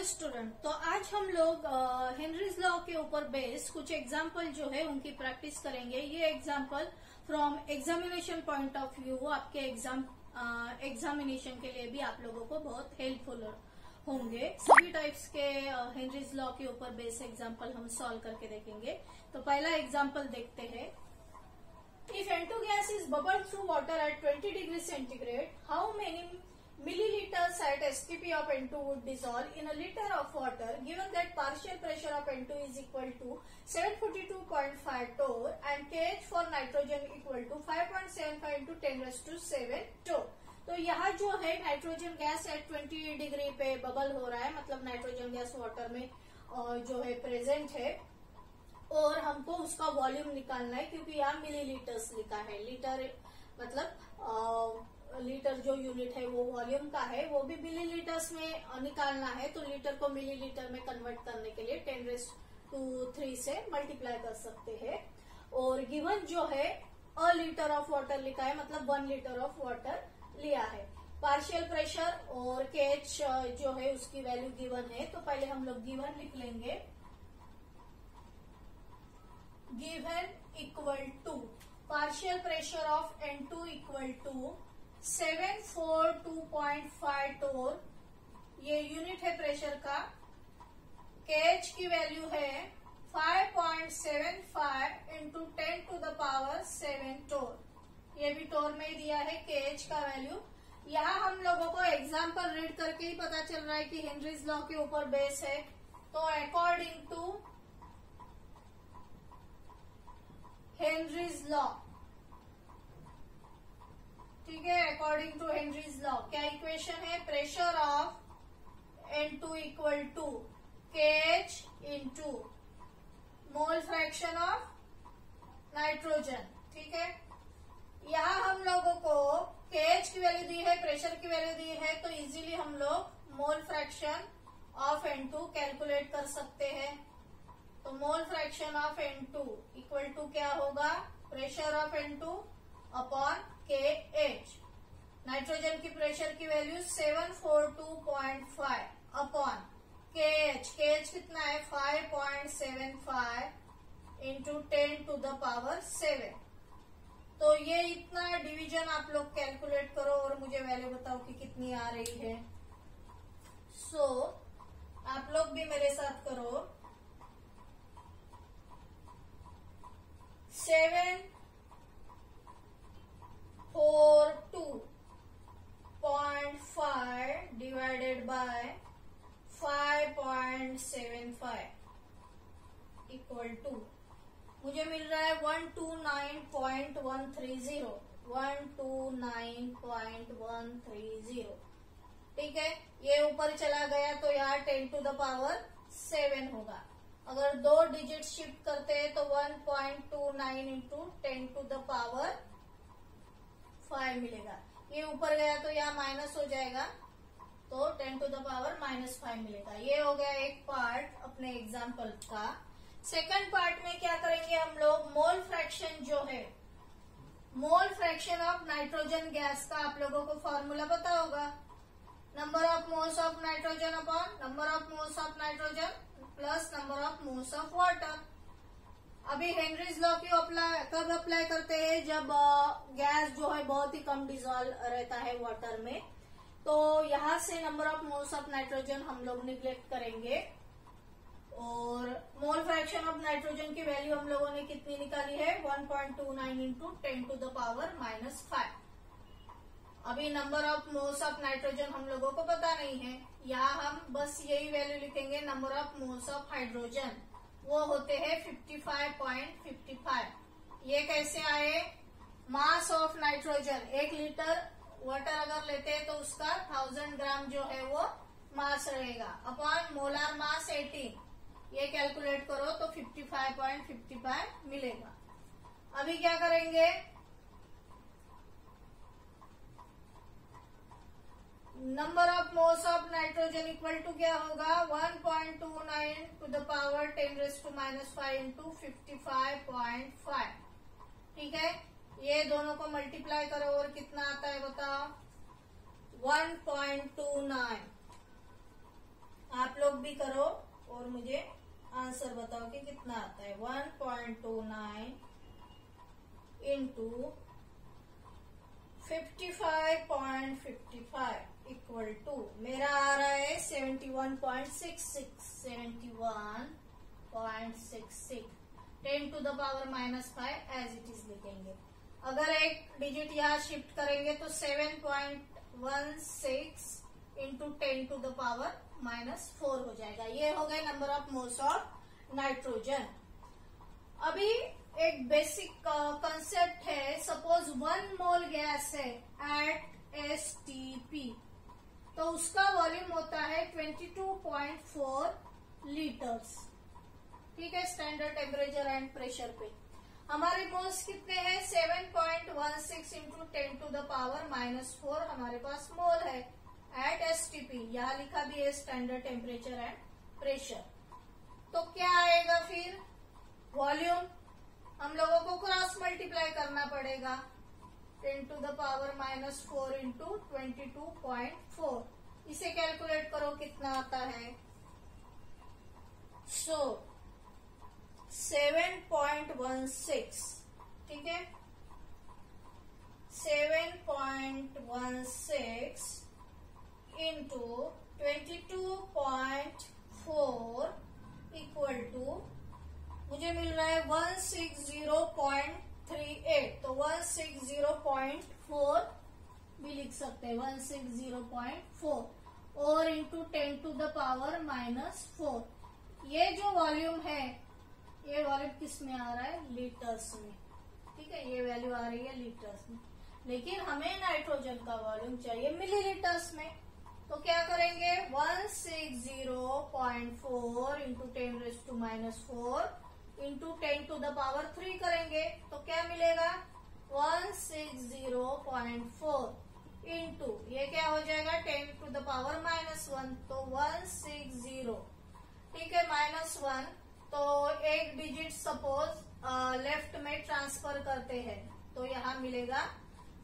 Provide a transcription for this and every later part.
Student, तो आज हम लोग हेनरीज लॉ के ऊपर बेस्ड कुछ एग्जाम्पल जो है उनकी प्रैक्टिस करेंगे। ये example from examination point of view आपके एग्जामिनेशन के लिए भी आप लोगों को बहुत हेल्पफुल होंगे। सभी टाइप्स के हेनरीज लॉ के ऊपर बेस्ड एग्जाम्पल हम सॉल्व करके देखेंगे। तो पहला एग्जाम्पल देखते हैं। If N2 gas is bubbled through water at 20 degrees centigrade, how many milliliters at STP of N2 would dissolve in a liter of water, given that partial pressure of N2 is equal to 742.5 torr and kH for nitrogen equal to 5.75 into 10 raised to 7 torr। तो यहाँ जो है nitrogen gas at 20 degree पे bubble हो रहा है, मतलब nitrogen gas water में जो है प्रेजेंट है और हमको उसका वॉल्यूम निकालना है, क्योंकि यहाँ मिलीलीटर्स लिखा है। लीटर मतलब लीटर जो यूनिट है वो वॉल्यूम का है, वो भी मिलीलीटर्स में निकालना है। तो लीटर को मिलीलीटर में कन्वर्ट करने के लिए 10⁻³ से मल्टीप्लाई कर सकते हैं। और गिवन जो है अ लीटर ऑफ वाटर लिखा है, मतलब 1 लीटर ऑफ वाटर लिया है। पार्शियल प्रेशर और केएच जो है उसकी वैल्यू गिवन है। तो पहले हम लोग गिवन लिख लेंगे। Given equal to partial pressure of N2 equal to 742.5 torr, ये यूनिट है प्रेशर का। KH की वैल्यू है 5.75 इंटू 10⁻⁷ torr। ये भी टोर में ही दिया है KH का वैल्यू। यहाँ हम लोगों को एग्जाम्पल रीड करके ही पता चल रहा है कि हेनरीज लॉ के ऊपर बेस है। तो अकॉर्डिंग टू हेनरीज लॉ, ठीक है, अकॉर्डिंग टू हेनरीज लॉ क्या इक्वेशन है? Pressure of N2 equal to KH into mole fraction of nitrogen. ठीक है, यहाँ हम लोगों को KH की वैल्यू दी है, प्रेशर की वैल्यू दी है, तो इजीली हम लोग मोल फ्रैक्शन ऑफ N2 कैलकुलेट कर सकते हैं। तो mole fraction of N2 equal to क्या होगा? Pressure of N2 upon KH। नाइट्रोजन की प्रेशर की वैल्यू 742.5 अपॉन KH। KH कितना है? 5.75 इंटू 10⁻⁷। तो ये इतना डिवीजन आप लोग कैलकुलेट करो और मुझे वैल्यू बताओ कि कितनी आ रही है। सो आप लोग भी मेरे साथ करो। 742.5 डिवाइडेड बाय 5.75 इक्वल टू मुझे मिल रहा है 129.130। 129.130। ठीक है, ये ऊपर चला गया तो यहाँ 10⁻⁷ होगा। अगर 2 डिजिट शिफ्ट करते हैं तो 1.29 इंटू 10⁻⁵ मिलेगा। ये ऊपर गया तो यहाँ माइनस हो जाएगा, तो 10⁻⁻5 मिलेगा। ये हो गया एक पार्ट अपने एग्जाम्पल का। सेकंड पार्ट में क्या करेंगे हम लोग? मोल फ्रैक्शन जो है, mole fraction of nitrogen gas का आप लोगों को फॉर्मूला पता होगा। Number of moles of nitrogen upon number of moles of nitrogen plus number of moles of water. अभी हेनरीज लॉ की कब अप्लाई करते हैं? जब गैस जो है बहुत ही कम डिजोल्व रहता है वाटर में। तो यहाँ से number of moles of nitrogen हम लोग निग्लेक्ट करेंगे और मोल फ्रैक्शन ऑफ नाइट्रोजन की वैल्यू हम लोगों ने कितनी निकाली है? 1.29 इंटू 10⁻⁻5। अभी number of moles of nitrogen हम लोगों को पता नहीं है, यहाँ हम बस यही वैल्यू लिखेंगे। Number of moles of hydrogen वो होते हैं 55.55। ये कैसे आए? Mass of nitrogen 1 litre water अगर लेते हैं तो उसका 1000 ग्राम जो है वो मास रहेगा, अपॉन मोलार मास 18। ये कैलकुलेट करो तो 55.55 मिलेगा। अभी क्या करेंगे? Number of moles of nitrogen equal to क्या होगा? 1.29 टू द पावर 10⁻⁵ इंटू 55.5। ठीक है, ये दोनों को मल्टीप्लाई करो और कितना आता है बताओ? 1.29। आप लोग भी करो और मुझे आंसर बताओ कि कितना आता है। 1.29 इंटू 55.55 इक्वल टू मेरा आ रहा है 71.66। 71.66 10 to the power -5 as it is लिखेंगे। अगर एक डिजिट यहाँ शिफ्ट करेंगे तो 7.16 इंटू 10 टू द पावर -4 हो जाएगा। ये हो गए number of moles of nitrogen. अभी एक बेसिक कंसेप्ट है। सपोज 1 मोल गैस है एट STP, तो उसका वॉल्यूम होता है 22.4 लीटर्स। ठीक है, स्टैंडर्ड टेम्परेचर एंड प्रेशर पे। हमारे मोल्स कितने हैं? 7.16 इंटू 10 टू द पावर -4 हमारे पास मोल है एट STP। यहाँ लिखा भी है स्टैंडर्ड टेम्परेचर एंड प्रेशर। तो क्या आएगा फिर? वॉल्यूम हम लोगों को क्रॉस मल्टीप्लाई करना पड़ेगा। 10 टू द पावर -4 इंटू 22.4। इसे कैलकुलेट करो कितना आता है। सो 7.16, ठीक है, 7.16 इंटू 22.4 इक्वल टू मुझे मिल रहा है 160.38। तो 160.4 भी लिख सकते हैं, 160.4 और इंटू 10 टू द पावर -4। ये जो वॉल्यूम है, ये वॉल्यूम किस में आ रहा है? लीटर्स में। ठीक है, ये वैल्यू आ रही है लीटर्स में, लेकिन हमें नाइट्रोजन का वॉल्यूम चाहिए मिलीलीटर्स में। तो क्या करेंगे? 160.4 into 10⁻⁻4 into 10 to the power 3 करेंगे तो क्या मिलेगा? 160.4 इंटू ये क्या हो जाएगा? 10 टू द पावर -1, तो 160। ठीक है, -1। तो एक डिजिट सपोज लेफ्ट में ट्रांसफर करते हैं तो यहाँ मिलेगा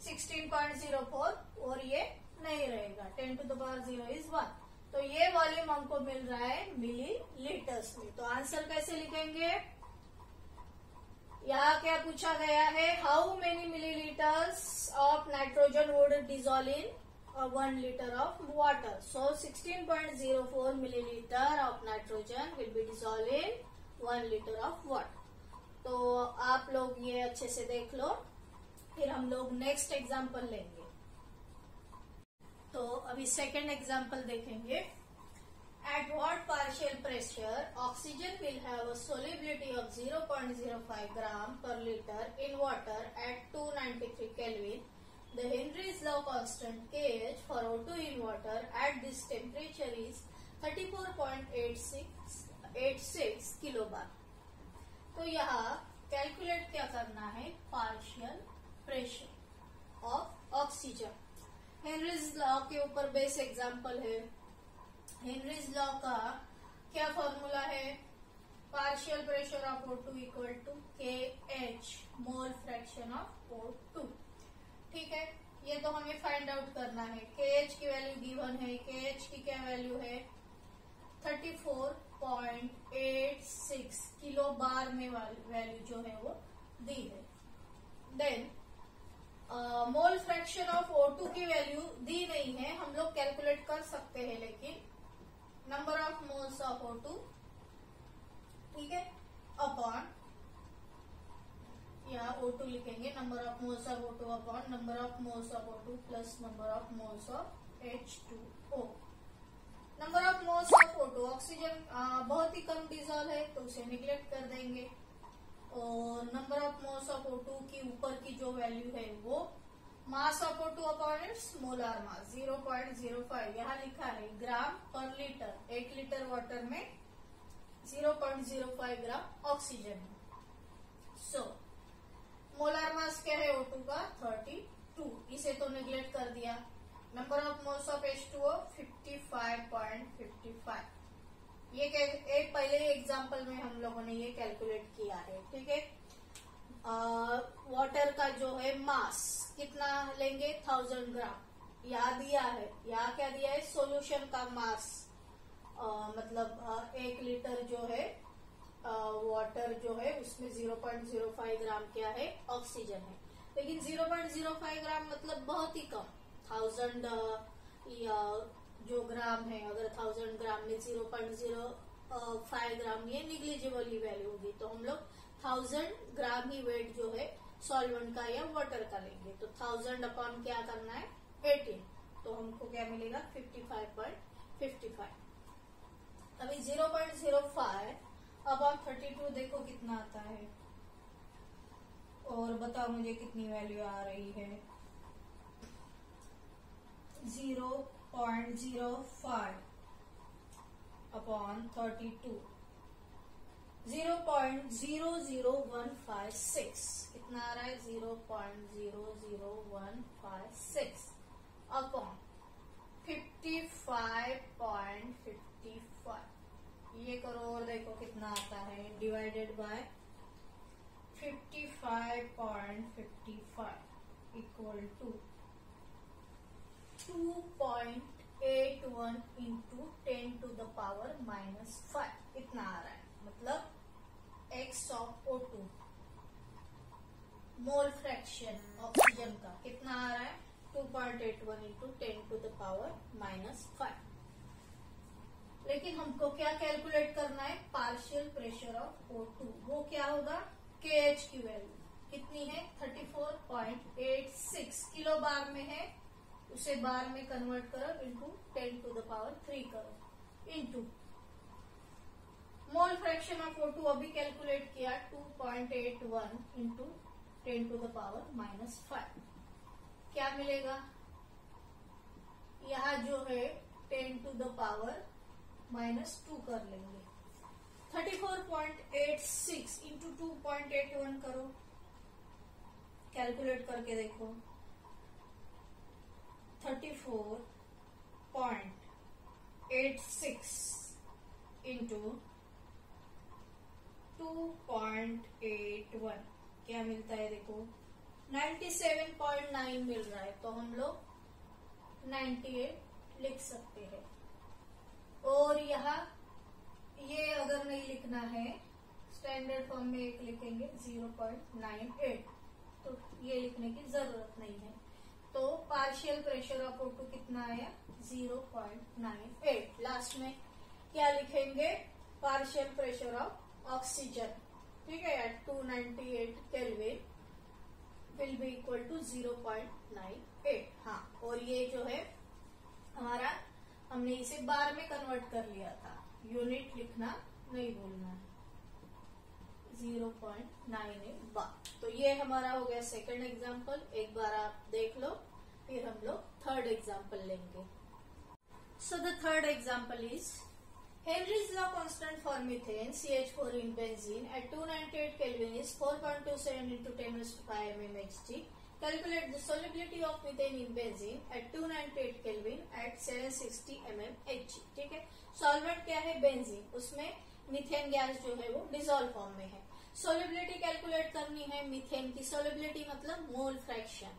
16.04 और ये नहीं रहेगा। 10 टू द पावर 0 इज 1। तो ये वॉल्यूम हमको मिल रहा है मिली लीटर्स में। तो आंसर कैसे लिखेंगे? यहाँ क्या पूछा गया है? How many millilitres of nitrogen would dissolve in 1 litre of water. So 16.04 millilitre of nitrogen will be dissolve in 1 litre of water. तो आप लोग ये अच्छे से देख लो, फिर हम लोग नेक्स्ट एग्जाम्पल लेंगे। तो अभी सेकेंड एग्जाम्पल देखेंगे। At what partial pressure oxygen will have a solubility of 0.05 gram per liter in water at 293 Kelvin. The Henry's law constant Kh for O2 in water at this temperature is 34.86 kilobar. तो यहाँ calculate क्या करना है? Partial pressure of oxygen. Henry's law के ऊपर base example है। Henry's law का क्या फॉर्मूला है? Partial pressure of O2 equal to KH mole fraction of O2। ठीक है, ये तो हमें फाइंड आउट करना है। KH की वैल्यू गिवन है। KH की क्या वैल्यू है? 34.86 किलो बार में वैल्यू जो है वो दी है। Then mole fraction of O2 की वैल्यू दी नहीं है, हम लोग कैलकुलेट कर सकते हैं, लेकिन number of moles of O2, ठीक है, अपॉन यहाँ O2 लिखेंगे, number of moles of O2 upon number of moles of O2 plus number of moles of H2O। Number of moles of O2, oxygen बहुत ही कम dissolve है तो उसे neglect कर देंगे। और number of moles of O2 की ऊपर की जो वैल्यू है वो mass of O2 upon its molar मास 0.05 यहाँ लिखा है ग्राम पर लीटर। 1 लीटर वाटर में 0.05 ग्राम ऑक्सीजन है। सो मोलार मास क्या है O2 का? 32। इसे तो निग्लेक्ट कर दिया। Number of moles of H2O 55.55। ये एक पहले एग्जाम्पल में हम लोगों ने ये कैलकुलेट किया है। ठीक है, वाटर का जो है मास कितना लेंगे? 1000 ग्राम। यहाँ दिया है, यहाँ क्या दिया है? सॉल्यूशन का मास, मतलब मतलब 1 लीटर जो है वाटर जो है उसमें 0.05 ग्राम क्या है, ऑक्सीजन है। लेकिन 0.05 ग्राम मतलब बहुत ही कम। 1000 या जो ग्राम है, अगर 1000 ग्राम में 0.05 ग्राम, ये निग्लिजिबल ही वैल्यू होगी। तो हम लोग 1000 ग्राम ही वेट जो है सॉल्वेंट का या वाटर का लेंगे। तो 1000 अपॉन क्या करना है, 18, तो हमको क्या मिलेगा 55.55। अभी 0.05 अपॉन 32 देखो कितना आता है, और बताओ मुझे कितनी वैल्यू आ रही है। 0.05 अपॉन 32, 0.00156 कितना आ रहा है, 0.00156 अपॉन 55.55। ये करो और देखो कितना आता है, divided by 55.55 equal to 2.81 into 10 to the power -5 इतना आ रहा है। मतलब x of O2 mole fraction oxygen का कितना आ रहा है, 2.81 इंटू 10 टू द पावर -5। लेकिन हमको क्या कैलकुलेट करना है, पार्शियल प्रेशर ऑफ O2। वो क्या होगा, KH की वैल्यू कितनी है, 34.86 किलो बार में है, उसे बार में कन्वर्ट करो इंटू 10 टू द पावर 3 करो, into mole fraction of O2 अभी कैलकुलेट किया 2.81 इंटू 10 टू द पावर -5। क्या मिलेगा, यहाँ जो है 10 टू द पावर -2 कर लेंगे। 34.86 इंटू 2.81 करो, कैलकुलेट करके देखो। 34.86 इंटू 2.81 क्या मिलता है, देखो 97.9 मिल रहा है। तो हम लोग 98 लिख सकते हैं। और यहाँ ये अगर नहीं लिखना है, स्टैंडर्ड फॉर्म में एक लिखेंगे 0.98, तो ये लिखने की जरूरत नहीं है। तो पार्शियल प्रेशर ऑफ O2 कितना आया, 0.98। लास्ट में क्या लिखेंगे, पार्शियल प्रेशर ऑफ ऑक्सीजन, ठीक है, at 298 kelvin will be equal to 0.98। हाँ, और ये जो है हमारा, हमने इसे बार में कन्वर्ट कर लिया था, यूनिट लिखना नहीं भूलना है, 0.98 बार। तो ये हमारा हो गया सेकंड एग्जाम्पल। एक बार आप देख लो, फिर हम लोग थर्ड एग्जाम्पल लेंगे। So the third example is Henry's law constant for methane CH4 in benzene at 298 Kelvin is 4.27 into 10⁵ mmHg. Calculate the solubility of methane in benzene at 298 Kelvin at 760 mmHg। ठीक है, solvent क्या है, benzene, उसमें methane gas जो है वो dissolve form में है। सोलिबिलिटी कैलकुलेट करनी है, मीथेन की सोलिबिलिटी मतलब मोल फ्रैक्शन,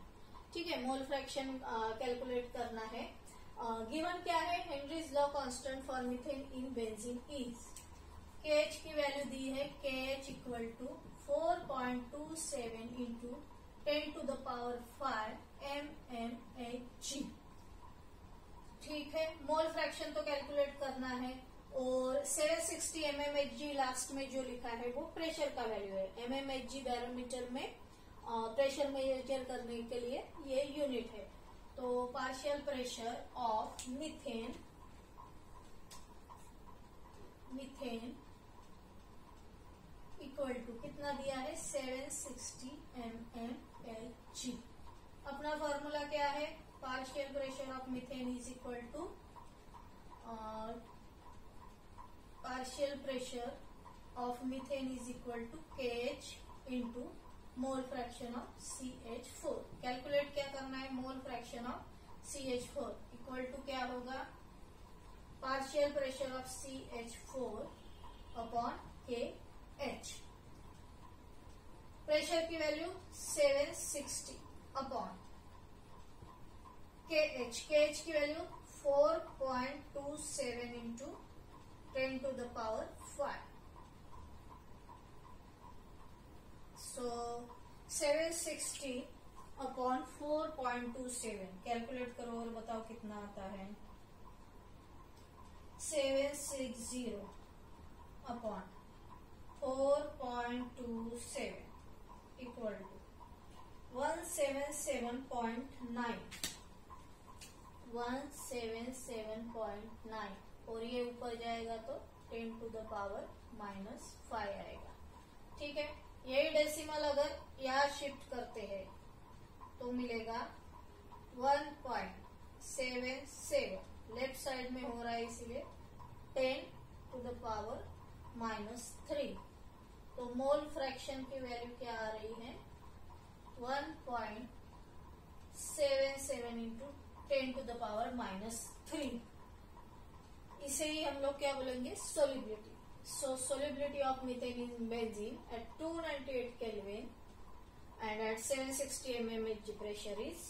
ठीक है, मोल फ्रैक्शन कैलकुलेट करना है। गिवन क्या है, Henry's law constant for methane in benzene is, KH की वैल्यू दी है, KH equal to 4.27 into 10 to the power 5 mmHg। ठीक है, मोल फ्रैक्शन तो कैलकुलेट करना है, और 760 mmHg लास्ट में जो लिखा है वो प्रेशर का वैल्यू है। mmHg बैरोमीटर में प्रेशर मेजर करने के लिए ये यूनिट है। तो partial pressure of methane equal to कितना दिया है, 760 mmHg। अपना फॉर्मूला क्या है, partial pressure of methane is equal to partial pressure of methane is equal to KH into mole fraction of CH4। Calculate क्या करना है, mole fraction of CH4 equal to क्या होगा, partial pressure of CH4 upon KH। Pressure की value 760 upon KH की value 4.27 into 10 to the power 5. So 760 upon 4.27 calculate करो और बताओ कितना आता है. 760 अपॉन 4.27 इक्वल टू 177.9 177.9 और ये ऊपर जाएगा तो 10 to the power -5 आएगा. ठीक है, यही डेसिमल अगर यहाँ शिफ्ट करते हैं तो मिलेगा 1.77. लेफ्ट साइड में हो रहा है इसलिए 10 to the power -3. तो मोल फ्रैक्शन की वैल्यू क्या आ रही है 1.77 इंटू 10 to the power -3. इसे ही हम लोग क्या बोलेंगे solubility. So solubility of methane in benzene at 298 Kelvin and at 760 mmHg pressure is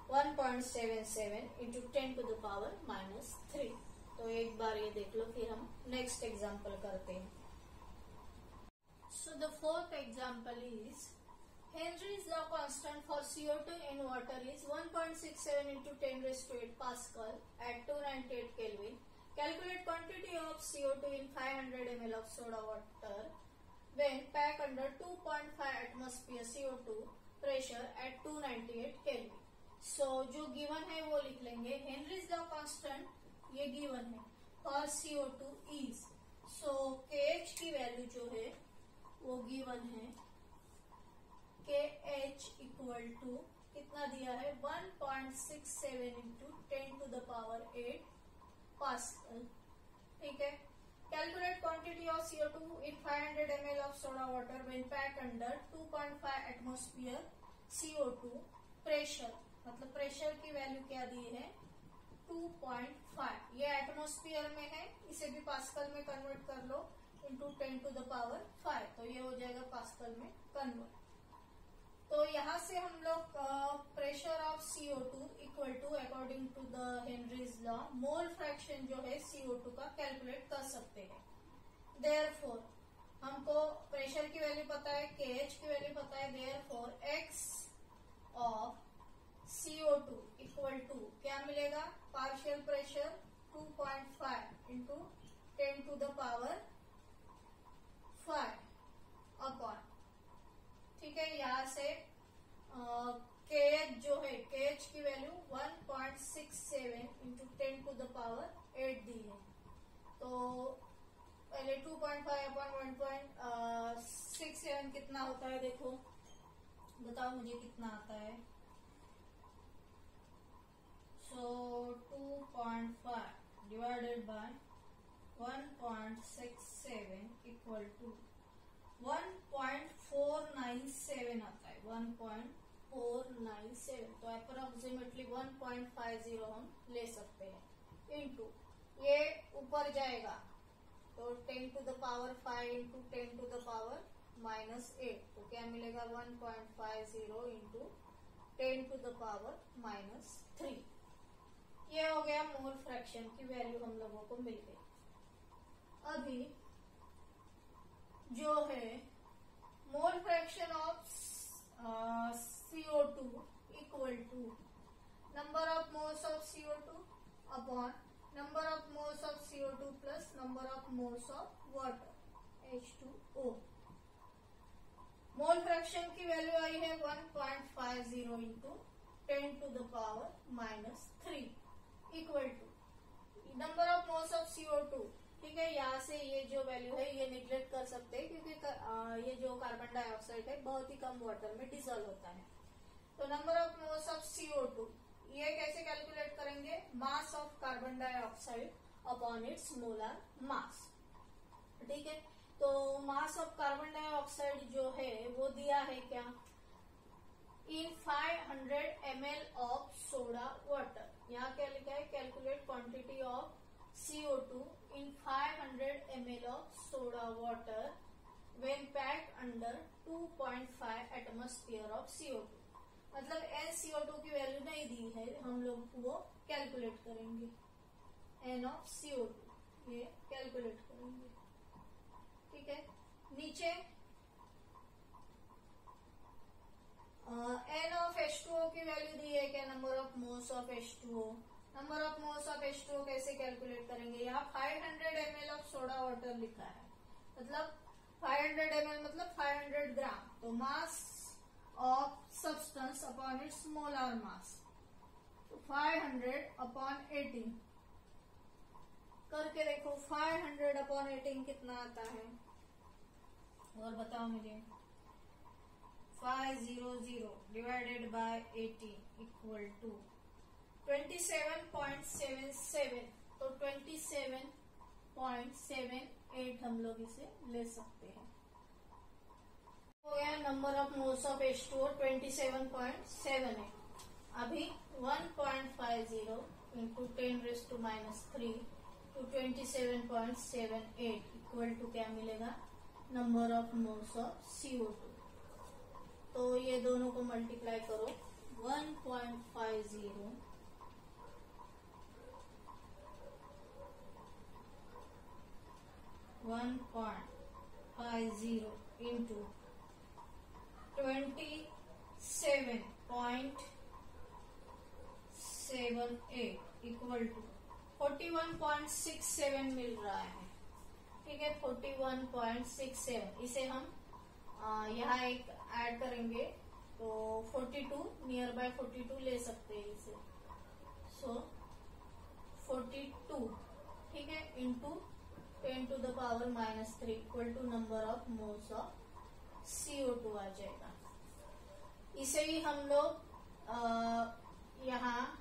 1.77 into 10 to the power -3. तो एक बार ये देख लो, फिर हम नेक्स्ट एग्जाम्पल करते हैं. So the fourth example is Henry's law constant for CO2 in water is 1.67 into 10 raised to 8 Pascal at 298 Kelvin. Calculate quantity of CO2 in 500 ml of soda water when packed under 2.5 atmosphere CO2 pressure at 298 Kelvin. So जो given है वो लिख लेंगे. Henry's law constant ये given है for CO2 is, so KH की value जो है वो गिवन है. KH इक्वल टू कितना दिया है 1.67 into 10 to the power 8 pascal. ठीक है, calculate quantity of CO2 in 500 ml of soda water when packed under 2.5 atmosphere CO2 pressure. मतलब प्रेशर की वैल्यू क्या दी है 2.5. ये एटमॉस्फेयर में है, इसे भी पास्कल में कन्वर्ट कर लो इंटू 10 to the power 5. तो ये हो जाएगा पास्कल में कन्वर्ट. तो यहाँ से हम लोग pressure of CO2 equal to according to the Henry's law mole fraction जो है CO2 का कैलकुलेट कर सकते हैं. देयरफॉर हमको प्रेशर की वैल्यू पता है, KH की वैल्यू पता है. Therefore X of CO2 equal to क्या मिलेगा partial pressure 2.5 into 10 to the power 5 upon. ठीक है, यहाँ से KH जो है KH की value 1.67 into 10 to the power 8 दी है. तो पहले 2.5 अपॉन 1.67 कितना होता है देखो, बताओ मुझे कितना आता है. सो 2.5 डिवाइडेड बाय 1.67 इक्वल टू 1.497 आता है. 1.497 तो अप्रोक्सीमेटली 1.50 हम ले सकते हैं. इनटू ये ऊपर जाएगा तो 10 to the power 5 into 10 to the power -8. तो क्या मिलेगा 1.50 इंटू 10 to the power -3. ये हो गया मोल फ्रैक्शन की वैल्यू हम लोगों को मिल गई. अभी जो है mole fraction of CO2 equal to number of moles of CO2 upon number of moles of CO2 plus number of moles of water H2O. Mole fraction की वैल्यू आई है 1.50 into 10 to the power -3 equal to number of moles of CO2. ठीक है, यहाँ से ये जो value है ये निग्लेक्ट कर सकते हैं क्योंकि ये जो कार्बन डाइऑक्साइड है बहुत ही कम वाटर में डिसॉल्व होता है. तो number of moles of CO2 ये कैसे कैलकुलेट करेंगे mass of carbon dioxide upon its molar mass. ठीक है, तो मास ऑफ कार्बन डाइऑक्साइड जो है वो दिया है क्या इन 500 ml ऑफ सोडा वाटर. यहाँ क्या लिखा है calculate quantity of CO2 in 500 ml of soda water when packed under 2.5 atmosphere of CO2. मतलब NCO2 की वैल्यू नहीं दी है, हम लोग वो कैलकुलेट करेंगे N of CO2. ये कैलकुलेट करेंगे। ठीक है, नीचे n ऑफ H2O की वैल्यू दी है क्या, number of moles of H2O। Number of moles of H2O कैसे कैलकुलेट करेंगे, यहाँ 500 ml ऑफ सोडा वाटर लिखा है, मतलब 500 ml मतलब 500 ग्राम, तो मास of substance upon its molar मास, तो 500 अपॉन 18 करके देखो, 500 अपॉन 18 कितना आता है, और बताओ मुझे। 500 डिवाइडेड बाय 18 इक्वल टू 27.77, तो 27.78 हम लोग इसे ले सकते हैं। हो गया number of moles of H2O 27.78। अभी 1.50 इंटू 10⁻³ टू 27.78 इक्वल टू क्या मिलेगा, number of moles of CO2। तो ये दोनों को मल्टीप्लाई करो, 1.50 इंटू 27.78 इक्वल टू 41.67 मिल रहा है। ठीक है, 41.67, इसे हम यहाँ एक ऐड करेंगे तो 42 नियर बाय 42 ले सकते हैं इसे, सो 42 ठीक है into 10⁻³ equal to number of moles of CO2 आ जाएगा। इसे ही हम लोग यहाँ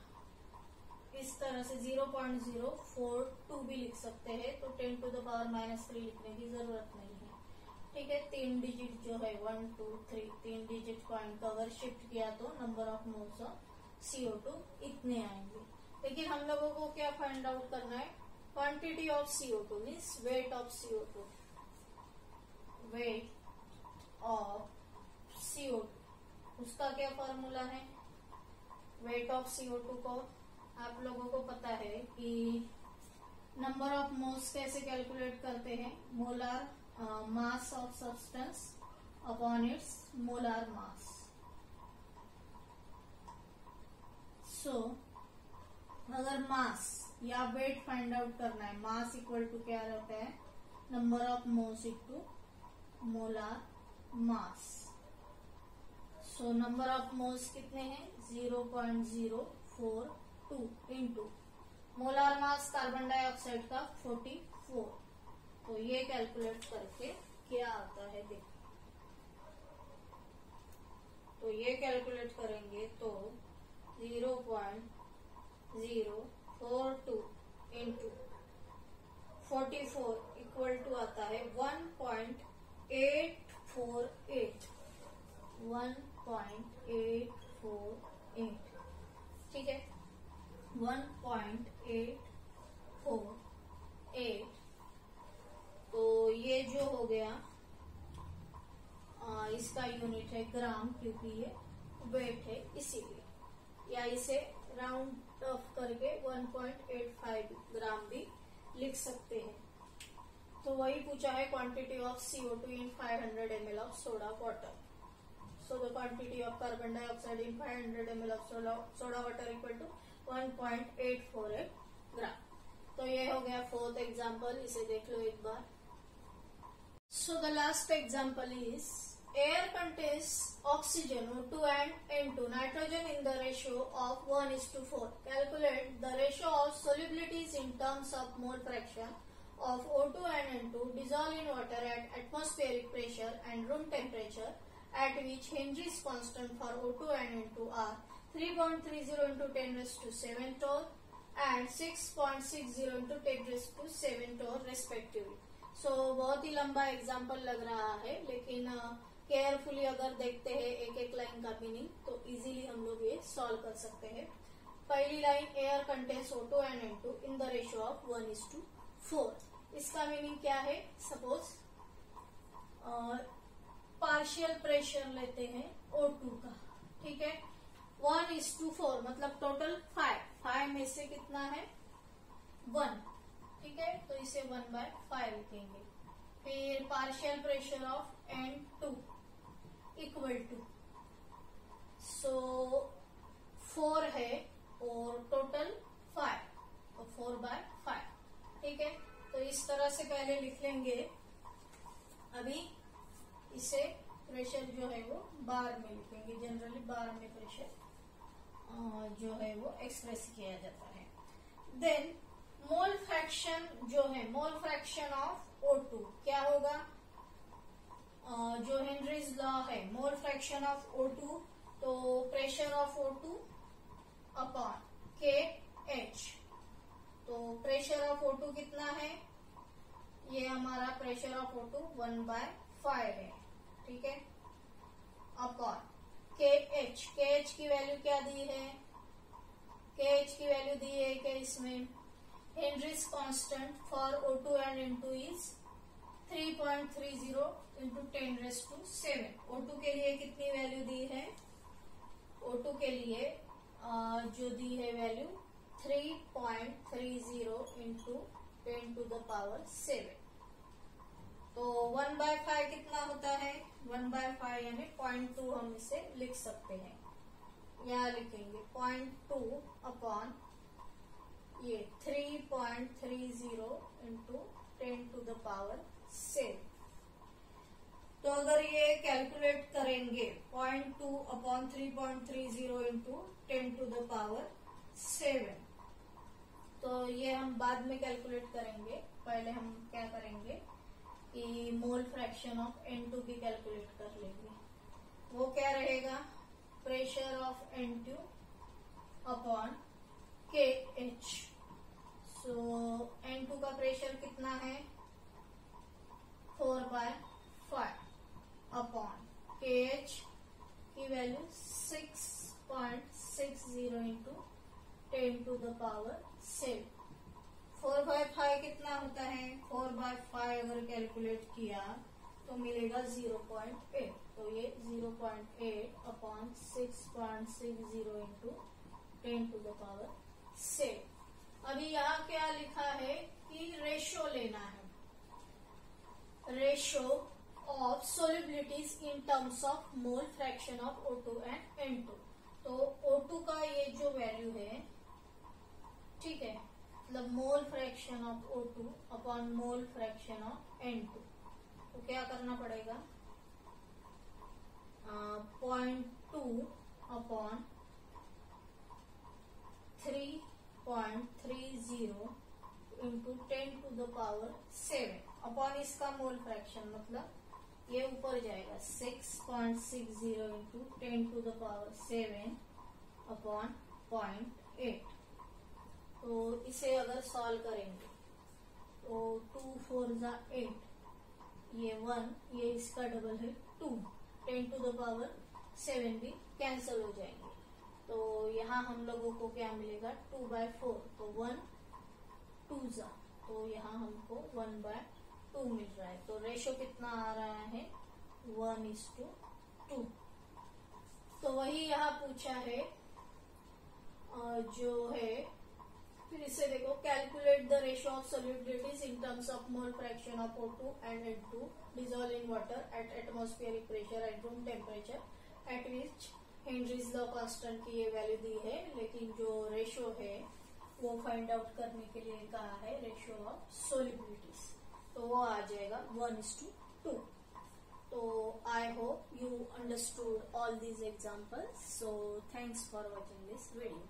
इस तरह से 0.042 भी लिख सकते हैं, तो 10⁻³ लिखने की जरूरत नहीं है। ठीक है, 3 डिजिट जो है 1 2 3 3 डिजिट पॉइंट का अगर शिफ्ट किया तो number of moles of CO2 इतने आएंगे। लेकिन हम लोगों को क्या फाइंड आउट करना है, quantity of CO2 means weight of CO2, weight of CO2 उसका क्या फॉर्मूला है। वेट ऑफ CO2 को आप लोगों को पता है कि नंबर ऑफ मोल्स कैसे कैलकुलेट करते हैं, molar mass of substance upon its molar mass. So अगर मास या वेट फाइंड आउट करना है, मास इक्वल टू क्या रहता है, number of moles into molar mass. So number of moles कितने हैं, 0.042 into molar mass carbon dioxide का 44, तो ये कैलकुलेट करके क्या आता है देखो। तो ये कैलकुलेट करेंगे तो 0.042 इंटू 44 इक्वल टू आता है 1.848, 1.848। ठीक है, 1.848, तो ये जो हो गया इसका यूनिट है ग्राम, क्योंकि ये वेट है इसीलिए, या इसे राउंड ऑफ करके 1.85 ग्राम भी लिख सकते हैं। तो वही पूछा है quantity of CO2 in 500 ml of soda water. So the quantity of carbon dioxide in 500 ml of soda water equal to 1.848 gram. तो ये हो गया 4th एग्जाम्पल, इसे देख लो एक बार। So the last example is air contains oxygen O2 and N2, nitrogen in the ratio of 1:4. Calculate the ratio of solubilities in terms of mole fraction of O2 and N2 dissolved in water at atmospheric pressure and room temperature, at which Henry's constant for O2 and N2 are 3.30 into 10⁻⁷ torr and 6.60 into 10⁷ torr respectively. सो बहुत ही लंबा example लग रहा है, लेकिन carefully अगर देखते हैं एक एक लाइन का मीनिंग तो इजीली हम लोग ये सॉल्व कर सकते हैं। पहली line, air contains O2 and N2 in the ratio of 1:4। इसका मीनिंग क्या है, सपोज पार्शियल प्रेशर लेते हैं O2 का, ठीक है, 1:4 मतलब टोटल 5 में से कितना है 1, ठीक है, तो इसे 1/5 लिखेंगे। फिर partial pressure of N2 equal to, so 4 है और टोटल 5, तो 4/5। ठीक है, तो इस तरह से पहले लिख लेंगे। अभी इसे प्रेशर जो है वो बार में लिखेंगे। जनरली बार में प्रेशर जो है वो एक्सप्रेस किया जाता है। देन मोल फ्रैक्शन जो है, मोल फ्रैक्शन ऑफ O2 क्या होगा? जो हेनरीज लॉ है, मोल फ्रैक्शन ऑफ O2, तो pressure of O2 upon KH। तो प्रेशर ऑफ O2 कितना है? ये हमारा प्रेशर ऑफ O2 1/5 है। ठीक है, अपॉन KH। KH की वैल्यू क्या दी है? KH की वैल्यू दी है क्या इसमें? Henrys constant for O2 and N2 is 3.30 into 10⁷. O2 के लिए कितनी वैल्यू दी है? O2 के लिए जो दी है वैल्यू 3.30 इंटू 10⁷. तो 1/5 कितना होता है? 1/5 यानी 0.2 हम इसे लिख सकते हैं। यहाँ लिखेंगे 0.2 अपॉन ये 3.30 इंटू 10⁷. तो अगर ये कैलकुलेट करेंगे 0.2 अपॉन 3.30 इंटू 10⁷, तो ये हम बाद में कैलकुलेट करेंगे। पहले हम क्या करेंगे कि मोल फ्रैक्शन ऑफ N2 की कैलकुलेट कर लेंगे। वो क्या रहेगा? Pressure of N2 upon KH। So N2 का प्रेशर कितना है? 4/5 अपॉन KH की वैल्यू 6.60 इंटू 10⁷. 4/5 कितना होता है? 4/5 अगर कैलकुलेट किया तो मिलेगा 0.8। तो ये 0.8 अपॉन 6.60 इंटू 10⁷. अभी यहाँ क्या लिखा है कि रेशो लेना है, ratio of solubilities in terms of mole fraction of O2 and N2। तो O2 का ये जो वैल्यू है, ठीक है, मतलब मोल fraction of O2 upon mole fraction of N2, तो क्या करना पड़ेगा? 0.2 अपॉन 3.30 इंटू 10⁷ अपॉन इसका मोल फ्रैक्शन, मतलब ये ऊपर जाएगा 6.60 इंटू 10⁷ अपॉन 0.8। तो इसे अगर सॉल्व करेंगे तो 2 4 जा 8, ये 1, ये इसका डबल है 2, 10⁷ भी कैंसिल हो जाएंगे। तो यहाँ हम लोगों को क्या मिलेगा? 2/4। तो 1 2 जा, तो यहाँ हमको 1/2 मिल रहा है। तो रेशो कितना आ रहा है? 1:2। तो वही यहाँ पूछा है जो है, फिर इसे देखो, calculate the ratio of solubilities in terms of mole fraction of O2 and N2 dissolve in water at atmospheric pressure at room temperature at which Henry's law constant की ये वैल्यू दी है, लेकिन जो रेशियो है वो फाइंड आउट करने के लिए कहा है रेशियो ऑफ सोलिबिलिटीज, तो वो आ जाएगा 1:2। तो I hope you understood all these examples. So thanks for watching this video.